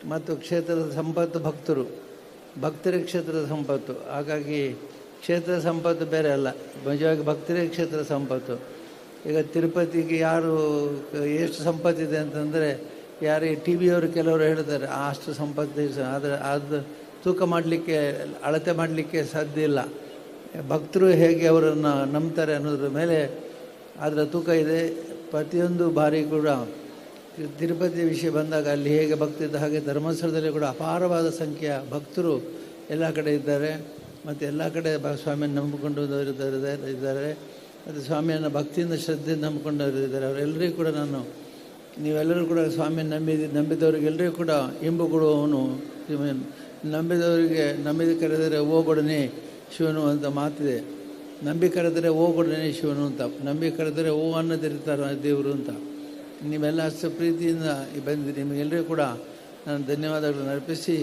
ಮತ್ತು ಕ್ಷೇತ್ರದ ಸಂಪತ್ತು ಭಕ್ತರೇ ಕ್ಷೇತ್ರದ ಸಂಪತ್ತು. ಹಾಗಾಗಿ ಕ್ಷೇತ್ರದ ಸಂಪತ್ತು ಬೇರೆ ಅಲ್ಲ, ನಿಜವಾಗಿ ಭಕ್ತರೇ ಕ್ಷೇತ್ರದ ಸಂಪತ್ತು. ಈಗ ತಿರುಪತಿಗೆ ಯಾರು ಎಷ್ಟು ಸಂಪತ್ತಿದೆ ಅಂತಂದರೆ, ಯಾರಿಗೆ ಟಿ ವಿಯವರು ಕೆಲವರು ಹೇಳ್ತಾರೆ ಅಷ್ಟು ಸಂಪತ್ತು, ಆದರೆ ಅದು ತೂಕ ಮಾಡಲಿಕ್ಕೆ, ಅಳತೆ ಮಾಡಲಿಕ್ಕೆ ಸಾಧ್ಯ ಇಲ್ಲ. ಭಕ್ತರು ಹೇಗೆ ಅವರನ್ನು ನಂಬ್ತಾರೆ ಅನ್ನೋದ್ರ ಮೇಲೆ ಅದರ ತೂಕ ಇದೆ. ಪ್ರತಿಯೊಂದು ಬಾರಿ ಕೂಡ ತಿರುಪತಿ ವಿಷಯ ಬಂದಾಗ ಅಲ್ಲಿ ಹೇಗೆ ಭಕ್ತಿದ್ದ ಹಾಗೆ ಧರ್ಮಸ್ಥಳದಲ್ಲಿ ಕೂಡ ಅಪಾರವಾದ ಸಂಖ್ಯೆಯ ಭಕ್ತರು ಎಲ್ಲ ಕಡೆ ಇದ್ದಾರೆ. ಮತ್ತು ಎಲ್ಲ ಕಡೆ ಸ್ವಾಮಿಯನ್ನು ನಂಬಿಕೊಂಡು ಇದ್ದಾರೆ. ಮತ್ತು ಸ್ವಾಮಿಯನ್ನು ಭಕ್ತಿಯಿಂದ ಶ್ರದ್ಧೆಯಿಂದ ನಂಬಿಕೊಂಡವರು ಇದ್ದಾರೆ. ಅವರೆಲ್ಲರಿಗೂ ಕೂಡ ನೀವೆಲ್ಲರೂ ಕೂಡ ಸ್ವಾಮಿಯನ್ನು ನಂಬಿದವರಿಗೆಲ್ಲರಿಗೂ ಕೂಡ ಇಂಬು ಕೊಡುವವನು. ನಂಬಿದ ಕರೆದರೆ ಹೋಗೊಡನೆ ಶಿವನು ಅಂತ ಮಾತಿದೆ. ನಂಬಿ ಕರೆದರೆ ಹೋಗೊಡನೆ ಶಿವನು ಅಂತ, ನಂಬಿ ಕರೆದರೆ ಓ ಅನ್ನದಿರ್ತಾರೆ ದೇವರು ಅಂತ. ನೀವೆಲ್ಲ ಅಷ್ಟು ಪ್ರೀತಿಯಿಂದ ಬಂದಿರಿ. ನಿಮಗೆಲ್ಲರಿಗೂ ಕೂಡ ನಾನು ಧನ್ಯವಾದಗಳನ್ನು ಅರ್ಪಿಸಿ